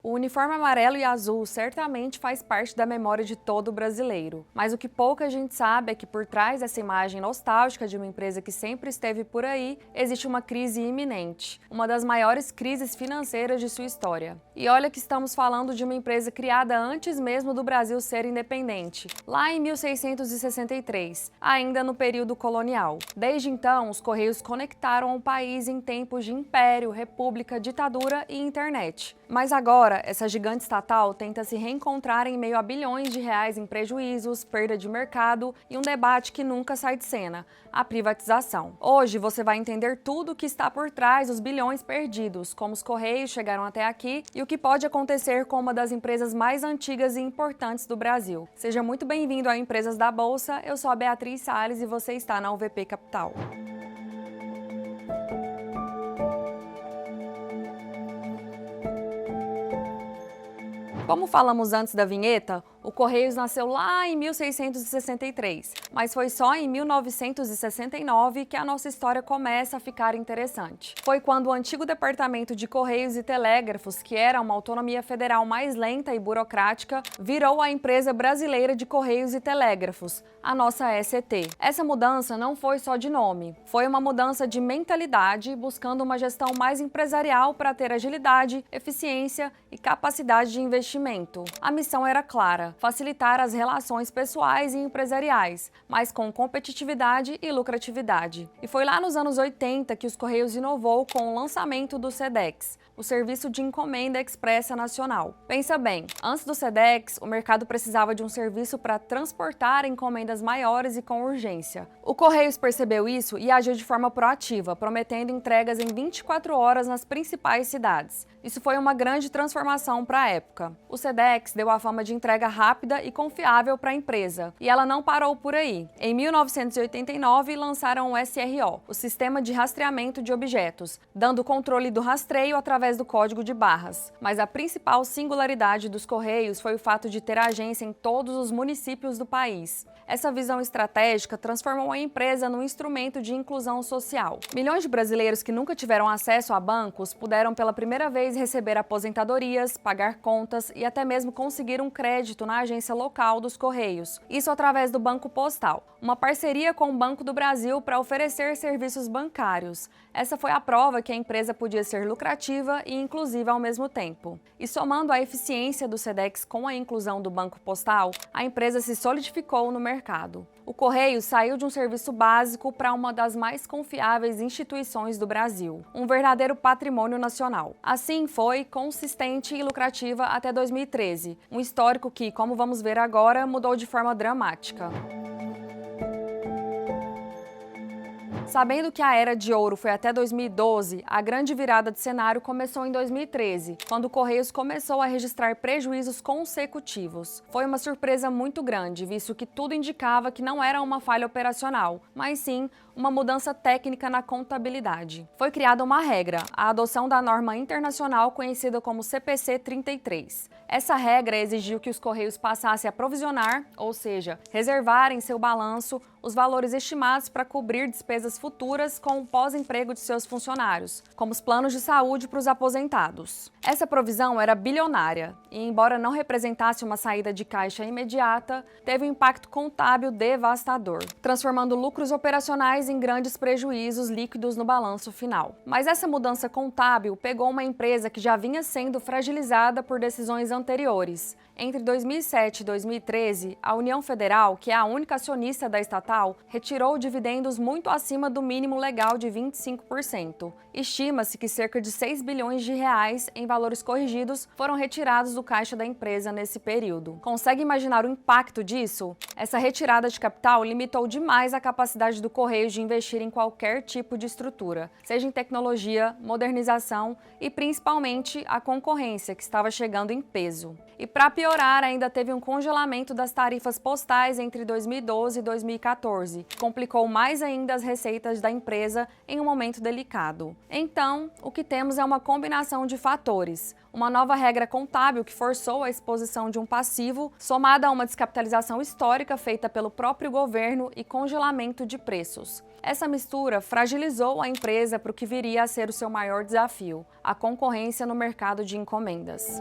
O uniforme amarelo e azul certamente faz parte da memória de todo brasileiro. Mas o que pouca gente sabe é que por trás dessa imagem nostálgica de uma empresa que sempre esteve por aí, existe uma crise iminente, uma das maiores crises financeiras de sua história. E olha que estamos falando de uma empresa criada antes mesmo do Brasil ser independente, lá em 1663, ainda no período colonial. Desde então, os Correios conectaram o país em tempos de império, república, ditadura e internet. Mas agora, essa gigante estatal tenta se reencontrar em meio a bilhões de reais em prejuízos, perda de mercado e um debate que nunca sai de cena, a privatização. Hoje você vai entender tudo o que está por trás dos bilhões perdidos, como os Correios chegaram até aqui e o que pode acontecer com uma das empresas mais antigas e importantes do Brasil. Seja muito bem-vindo a Empresas da Bolsa, eu sou a Beatriz Salles e você está na UVP Capital. Como falamos antes da vinheta, o Correios nasceu lá em 1663, mas foi só em 1969 que a nossa história começa a ficar interessante. Foi quando o antigo Departamento de Correios e Telégrafos, que era uma autonomia federal mais lenta e burocrática, virou a Empresa Brasileira de Correios e Telégrafos, a nossa ECT. Essa mudança não foi só de nome, foi uma mudança de mentalidade, buscando uma gestão mais empresarial para ter agilidade, eficiência e capacidade de investimento. A missão era clara: facilitar as relações pessoais e empresariais, mas com competitividade e lucratividade. E foi lá nos anos 80 que os Correios inovou com o lançamento do SEDEX, o Serviço de Encomenda Expressa Nacional. Pensa bem, antes do SEDEX, o mercado precisava de um serviço para transportar encomendas maiores e com urgência. O Correios percebeu isso e agiu de forma proativa, prometendo entregas em 24 horas nas principais cidades. Isso foi uma grande transformação para a época. O SEDEX deu a fama de entrega rápida e confiável para a empresa, e ela não parou por aí. Em 1989, lançaram o SRO, o Sistema de Rastreamento de Objetos, dando controle do rastreio através do código de barras. Mas a principal singularidade dos Correios foi o fato de ter agência em todos os municípios do país. Essa visão estratégica transformou a empresa num instrumento de inclusão social. Milhões de brasileiros que nunca tiveram acesso a bancos puderam pela primeira vez receber aposentadorias, pagar contas e até mesmo conseguir um crédito na agência local dos Correios. Isso através do Banco Postal, uma parceria com o Banco do Brasil para oferecer serviços bancários. Essa foi a prova que a empresa podia ser lucrativa e inclusiva ao mesmo tempo. E somando a eficiência do SEDEX com a inclusão do Banco Postal, a empresa se solidificou no mercado. O Correio saiu de um serviço básico para uma das mais confiáveis instituições do Brasil, um verdadeiro patrimônio nacional. Assim foi consistente e lucrativa até 2013, um histórico que, como vamos ver agora, mudou de forma dramática. Sabendo que a era de ouro foi até 2012, a grande virada de cenário começou em 2013, quando o Correios começou a registrar prejuízos consecutivos. Foi uma surpresa muito grande, visto que tudo indicava que não era uma falha operacional, mas sim uma mudança técnica na contabilidade. Foi criada uma regra, a adoção da norma internacional conhecida como CPC 33. Essa regra exigiu que os Correios passassem a provisionar, ou seja, reservar em seu balanço os valores estimados para cobrir despesas futuras com o pós-emprego de seus funcionários, como os planos de saúde para os aposentados. Essa provisão era bilionária e, embora não representasse uma saída de caixa imediata, teve um impacto contábil devastador, transformando lucros operacionais em grandes prejuízos líquidos no balanço final. Mas essa mudança contábil pegou uma empresa que já vinha sendo fragilizada por decisões anteriores. Entre 2007 e 2013, a União Federal, que é a única acionista da estatal, retirou dividendos muito acima do mínimo legal de 25%. Estima-se que cerca de 6 bilhões de reais em valores corrigidos foram retirados do caixa da empresa nesse período. Consegue imaginar o impacto disso? Essa retirada de capital limitou demais a capacidade do Correio de investir em qualquer tipo de estrutura, seja em tecnologia, modernização e principalmente a concorrência, que estava chegando em peso. E para piorar, ainda teve um congelamento das tarifas postais entre 2012 e 2014, que complicou mais ainda as receitas da empresa em um momento delicado. Então, o que temos é uma combinação de fatores. Uma nova regra contábil que forçou a exposição de um passivo, somada a uma descapitalização histórica feita pelo próprio governo e congelamento de preços. Essa mistura fragilizou a empresa para o que viria a ser o seu maior desafio, a concorrência no mercado de encomendas.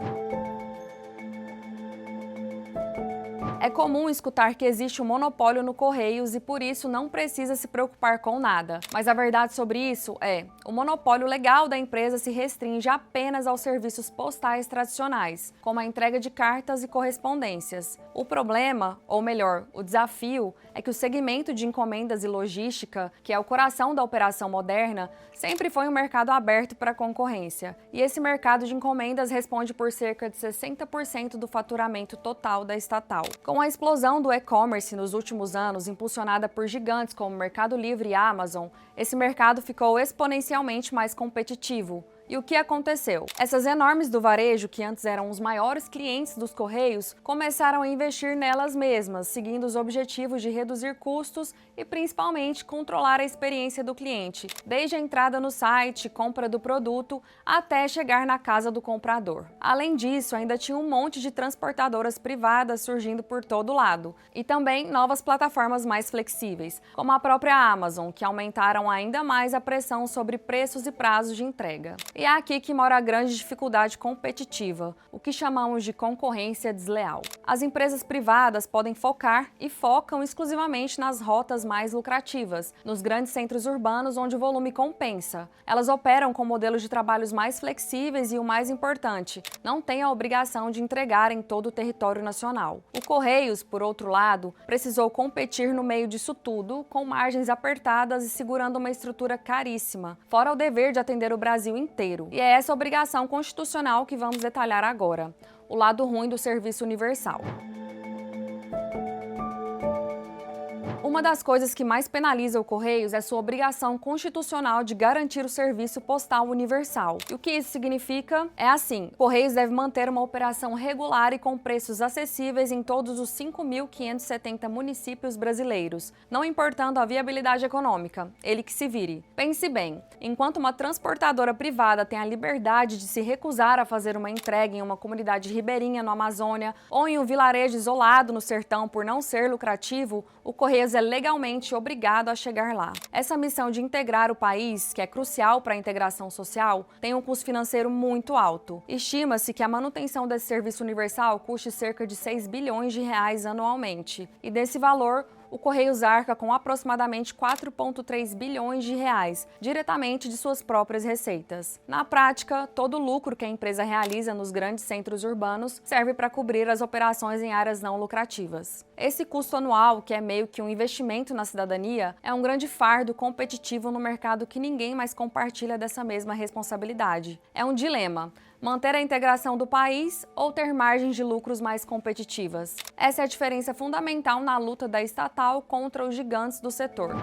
É comum escutar que existe um monopólio no Correios e por isso não precisa se preocupar com nada. Mas a verdade sobre isso é: o monopólio legal da empresa se restringe apenas aos serviços postais tradicionais, como a entrega de cartas e correspondências. O problema, ou melhor, o desafio, é que o segmento de encomendas e logística, que é o coração da operação moderna, sempre foi um mercado aberto para a concorrência. E esse mercado de encomendas responde por cerca de 60% do faturamento total da estatal. Com a explosão do e-commerce nos últimos anos, impulsionada por gigantes como Mercado Livre e Amazon, esse mercado ficou exponencialmente mais competitivo. E o que aconteceu? Essas enormes do varejo, que antes eram os maiores clientes dos Correios, começaram a investir nelas mesmas, seguindo os objetivos de reduzir custos e principalmente controlar a experiência do cliente, desde a entrada no site, compra do produto, até chegar na casa do comprador. Além disso, ainda tinha um monte de transportadoras privadas surgindo por todo lado, e também novas plataformas mais flexíveis, como a própria Amazon, que aumentaram ainda mais a pressão sobre preços e prazos de entrega. E é aqui que mora a grande dificuldade competitiva, o que chamamos de concorrência desleal. As empresas privadas podem focar e focam exclusivamente nas rotas mais lucrativas, nos grandes centros urbanos onde o volume compensa. Elas operam com modelos de trabalhos mais flexíveis e, o mais importante, não têm a obrigação de entregar em todo o território nacional. O Correios, por outro lado, precisou competir no meio disso tudo, com margens apertadas e segurando uma estrutura caríssima, fora o dever de atender o Brasil inteiro. E é essa obrigação constitucional que vamos detalhar agora, o lado ruim do serviço universal. Uma das coisas que mais penaliza o Correios é sua obrigação constitucional de garantir o serviço postal universal. E o que isso significa? É assim: o Correios deve manter uma operação regular e com preços acessíveis em todos os 5.570 municípios brasileiros, não importando a viabilidade econômica, ele que se vire. Pense bem, enquanto uma transportadora privada tem a liberdade de se recusar a fazer uma entrega em uma comunidade ribeirinha no Amazônia ou em um vilarejo isolado no sertão por não ser lucrativo, o Correios é legalmente obrigado a chegar lá. Essa missão de integrar o país, que é crucial para a integração social, tem um custo financeiro muito alto. Estima-se que a manutenção desse serviço universal custe cerca de 6 bilhões de reais anualmente. E desse valor, o Correios arca com aproximadamente 4,3 bilhões de reais, diretamente de suas próprias receitas. Na prática, todo o lucro que a empresa realiza nos grandes centros urbanos serve para cobrir as operações em áreas não lucrativas. Esse custo anual, que é meio que um investimento na cidadania, é um grande fardo competitivo no mercado que ninguém mais compartilha dessa mesma responsabilidade. É um dilema: manter a integração do país ou ter margens de lucros mais competitivas. Essa é a diferença fundamental na luta da estatal contra os gigantes do setor.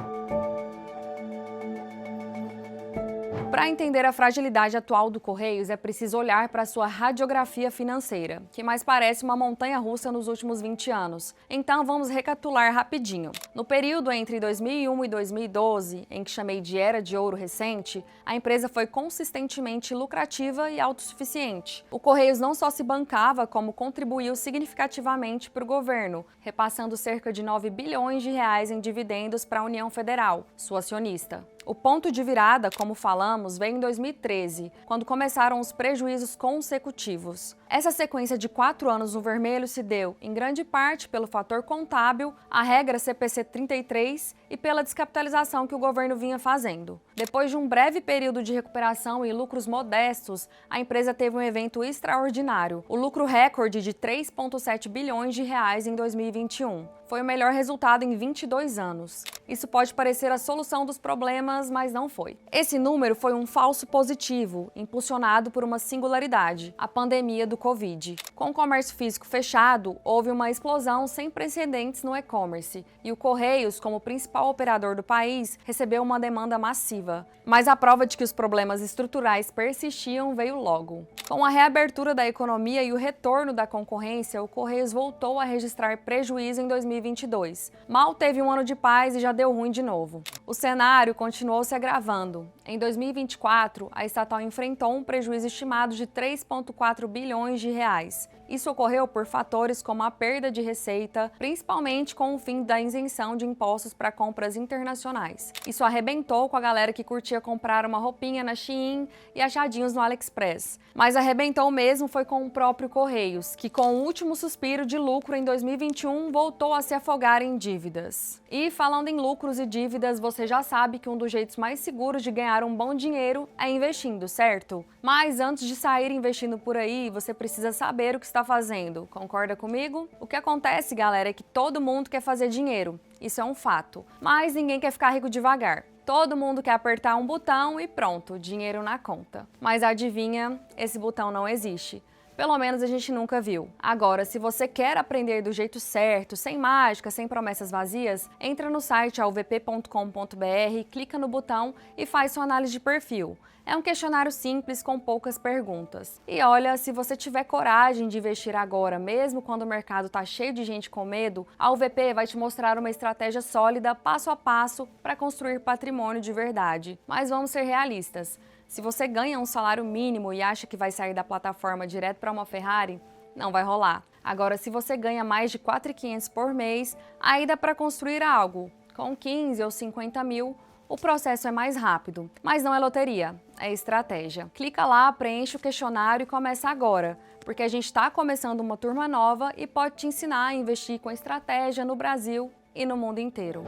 Para entender a fragilidade atual do Correios, é preciso olhar para sua radiografia financeira, que mais parece uma montanha-russa nos últimos 20 anos. Então vamos recapitular rapidinho. No período entre 2001 e 2012, em que chamei de Era de Ouro recente, a empresa foi consistentemente lucrativa e autossuficiente. O Correios não só se bancava, como contribuiu significativamente para o governo, repassando cerca de 9 bilhões de reais em dividendos para a União Federal, sua acionista. O ponto de virada, como falamos, veio em 2013, quando começaram os prejuízos consecutivos. Essa sequência de 4 anos no vermelho se deu, em grande parte, pelo fator contábil, a regra CPC 33 e pela descapitalização que o governo vinha fazendo. Depois de um breve período de recuperação e lucros modestos, a empresa teve um evento extraordinário, o lucro recorde de 3,7 bilhões de reais em 2021. Foi o melhor resultado em 22 anos. Isso pode parecer a solução dos problemas, mas não foi. Esse número foi um falso positivo, impulsionado por uma singularidade, a pandemia do Covid. Com o comércio físico fechado, houve uma explosão sem precedentes no e-commerce, e o Correios, como principal operador do país, recebeu uma demanda massiva. Mas a prova de que os problemas estruturais persistiam veio logo. Com a reabertura da economia e o retorno da concorrência, o Correios voltou a registrar prejuízo em 2022. Mal teve um ano de paz e já deu ruim de novo. O cenário continuou se agravando. Em 2024, a estatal enfrentou um prejuízo estimado de 3,4 bilhões de reais. Isso ocorreu por fatores como a perda de receita, principalmente com o fim da isenção de impostos para compras internacionais. Isso arrebentou com a galera que curtia comprar uma roupinha na Shein e achadinhos no AliExpress. Mas arrebentou mesmo foi com o próprio Correios, que com o último suspiro de lucro em 2021 voltou a se afogar em dívidas. E falando em lucros e dívidas, você já sabe que um dos jeitos mais seguros de ganhar um bom dinheiro é investindo, certo? Mas antes de sair investindo por aí, você precisa saber o que está fazendo. Concorda comigo? O que acontece, galera, é que todo mundo quer fazer dinheiro. Isso é um fato. Mas ninguém quer ficar rico devagar. Todo mundo quer apertar um botão e pronto, dinheiro na conta. Mas adivinha, esse botão não existe. Pelo menos a gente nunca viu. Agora, se você quer aprender do jeito certo, sem mágica, sem promessas vazias, entra no site alvp.com.br, clica no botão e faz sua análise de perfil. É um questionário simples com poucas perguntas. E olha, se você tiver coragem de investir agora, mesmo quando o mercado está cheio de gente com medo, a UVP vai te mostrar uma estratégia sólida, passo a passo, para construir patrimônio de verdade. Mas vamos ser realistas. Se você ganha um salário mínimo e acha que vai sair da plataforma direto para uma Ferrari, não vai rolar. Agora, se você ganha mais de 4.500 por mês, aí dá para construir algo. Com 15 ou 50 mil, o processo é mais rápido. Mas não é loteria, é estratégia. Clica lá, preenche o questionário e começa agora, porque a gente está começando uma turma nova e pode te ensinar a investir com estratégia no Brasil e no mundo inteiro.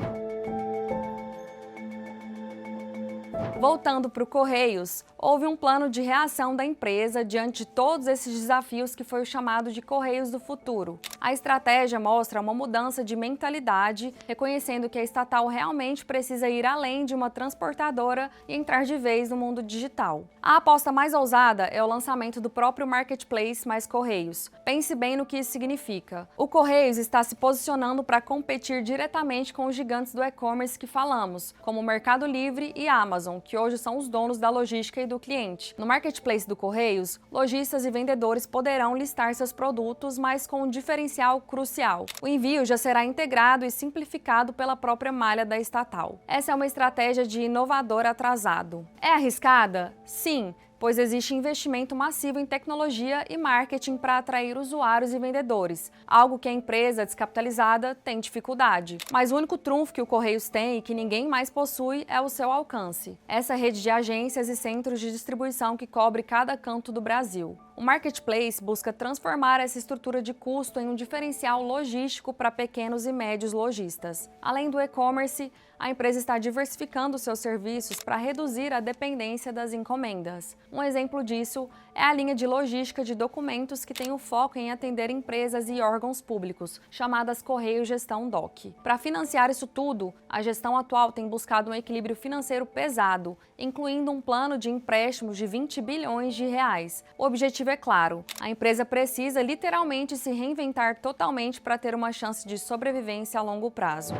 Voltando para o Correios, houve um plano de reação da empresa diante de todos esses desafios que foi o chamado de Correios do Futuro. A estratégia mostra uma mudança de mentalidade, reconhecendo que a estatal realmente precisa ir além de uma transportadora e entrar de vez no mundo digital. A aposta mais ousada é o lançamento do próprio Marketplace mais Correios. Pense bem no que isso significa. O Correios está se posicionando para competir diretamente com os gigantes do e-commerce que falamos, como o Mercado Livre e a Amazon, que hoje são os donos da logística e do cliente. No Marketplace do Correios, lojistas e vendedores poderão listar seus produtos, mas com um diferencial crucial. O envio já será integrado e simplificado pela própria malha da estatal. Essa é uma estratégia de inovador atrasado. É arriscada? Sim, pois existe investimento massivo em tecnologia e marketing para atrair usuários e vendedores, algo que a empresa descapitalizada tem dificuldade. Mas o único trunfo que o Correios tem e que ninguém mais possui é o seu alcance. Essa rede de agências e centros de distribuição que cobre cada canto do Brasil. O Marketplace busca transformar essa estrutura de custo em um diferencial logístico para pequenos e médios lojistas. Além do e-commerce, a empresa está diversificando seus serviços para reduzir a dependência das encomendas. Um exemplo disso é a linha de logística de documentos que tem o foco em atender empresas e órgãos públicos, chamadas Correio Gestão DOC. Para financiar isso tudo, a gestão atual tem buscado um equilíbrio financeiro pesado, incluindo um plano de empréstimos de 20 bilhões de reais. O objetivo é claro, a empresa precisa literalmente se reinventar totalmente para ter uma chance de sobrevivência a longo prazo.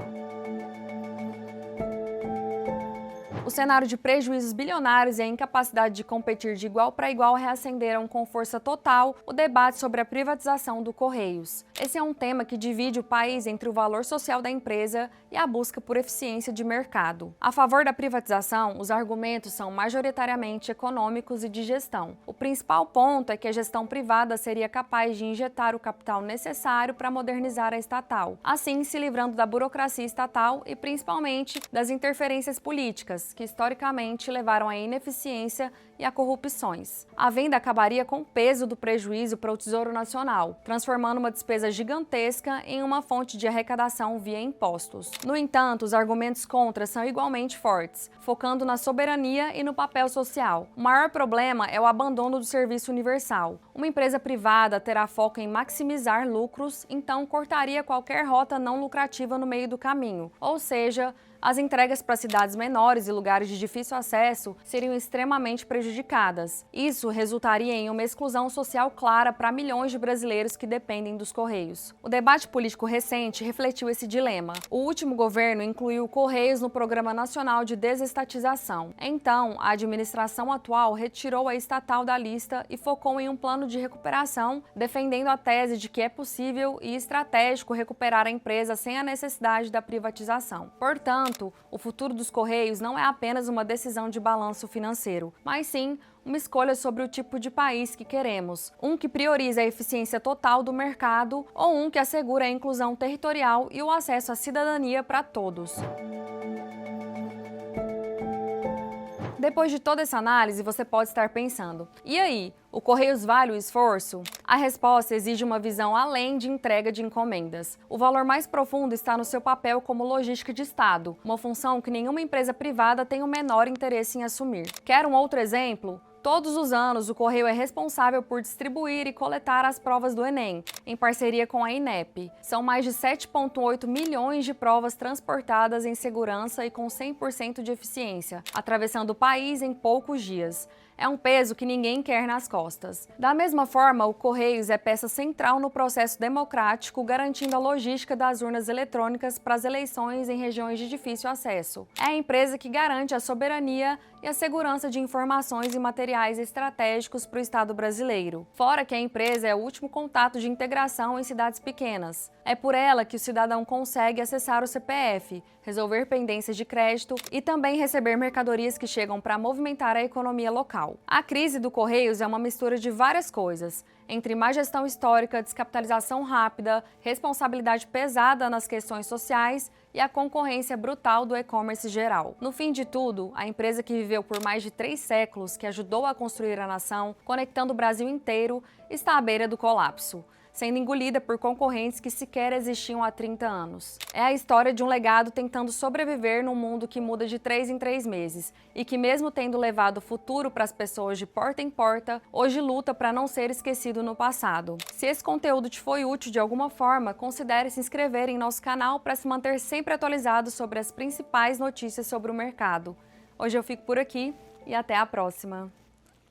O cenário de prejuízos bilionários e a incapacidade de competir de igual para igual reacenderam com força total o debate sobre a privatização do Correios. Esse é um tema que divide o país entre o valor social da empresa e a busca por eficiência de mercado. A favor da privatização, os argumentos são majoritariamente econômicos e de gestão. O principal ponto é que a gestão privada seria capaz de injetar o capital necessário para modernizar a estatal, assim se livrando da burocracia estatal e principalmente das interferências políticas, que historicamente levaram à ineficiência e a corrupções. A venda acabaria com o peso do prejuízo para o Tesouro Nacional, transformando uma despesa gigantesca em uma fonte de arrecadação via impostos. No entanto, os argumentos contra são igualmente fortes, focando na soberania e no papel social. O maior problema é o abandono do serviço universal. Uma empresa privada terá foco em maximizar lucros, então cortaria qualquer rota não lucrativa no meio do caminho, ou seja, as entregas para cidades menores e lugares de difícil acesso seriam extremamente prejudiciais prejudicadas. Isso resultaria em uma exclusão social clara para milhões de brasileiros que dependem dos Correios. O debate político recente refletiu esse dilema. O último governo incluiu o Correios no Programa Nacional de Desestatização. Então, a administração atual retirou a estatal da lista e focou em um plano de recuperação, defendendo a tese de que é possível e estratégico recuperar a empresa sem a necessidade da privatização. Portanto, o futuro dos Correios não é apenas uma decisão de balanço financeiro, mas sim uma escolha sobre o tipo de país que queremos, um que prioriza a eficiência total do mercado ou um que assegura a inclusão territorial e o acesso à cidadania para todos. Depois de toda essa análise, você pode estar pensando: e aí, o Correios vale o esforço? A resposta exige uma visão além de entrega de encomendas. O valor mais profundo está no seu papel como logística de Estado, uma função que nenhuma empresa privada tem o menor interesse em assumir. Quer um outro exemplo? Todos os anos, o Correio é responsável por distribuir e coletar as provas do Enem, em parceria com a INEP. São mais de 7,8 milhões de provas transportadas em segurança e com 100% de eficiência, atravessando o país em poucos dias. É um peso que ninguém quer nas costas. Da mesma forma, o Correios é peça central no processo democrático, garantindo a logística das urnas eletrônicas para as eleições em regiões de difícil acesso. É a empresa que garante a soberania e a segurança de informações e materiais estratégicos para o Estado brasileiro. Fora que a empresa é o último contato de integração em cidades pequenas. É por ela que o cidadão consegue acessar o CPF, resolver pendências de crédito e também receber mercadorias que chegam para movimentar a economia local. A crise do Correios é uma mistura de várias coisas, entre má gestão histórica, descapitalização rápida, responsabilidade pesada nas questões sociais e a concorrência brutal do e-commerce geral. No fim de tudo, a empresa que viveu por mais de 3 séculos, que ajudou a construir a nação, conectando o Brasil inteiro, está à beira do colapso, sendo engolida por concorrentes que sequer existiam há 30 anos. É a história de um legado tentando sobreviver num mundo que muda de 3 em 3 meses e que, mesmo tendo levado o futuro para as pessoas de porta em porta, hoje luta para não ser esquecido no passado. Se esse conteúdo te foi útil de alguma forma, considere se inscrever em nosso canal para se manter sempre atualizado sobre as principais notícias sobre o mercado. Hoje eu fico por aqui e até a próxima!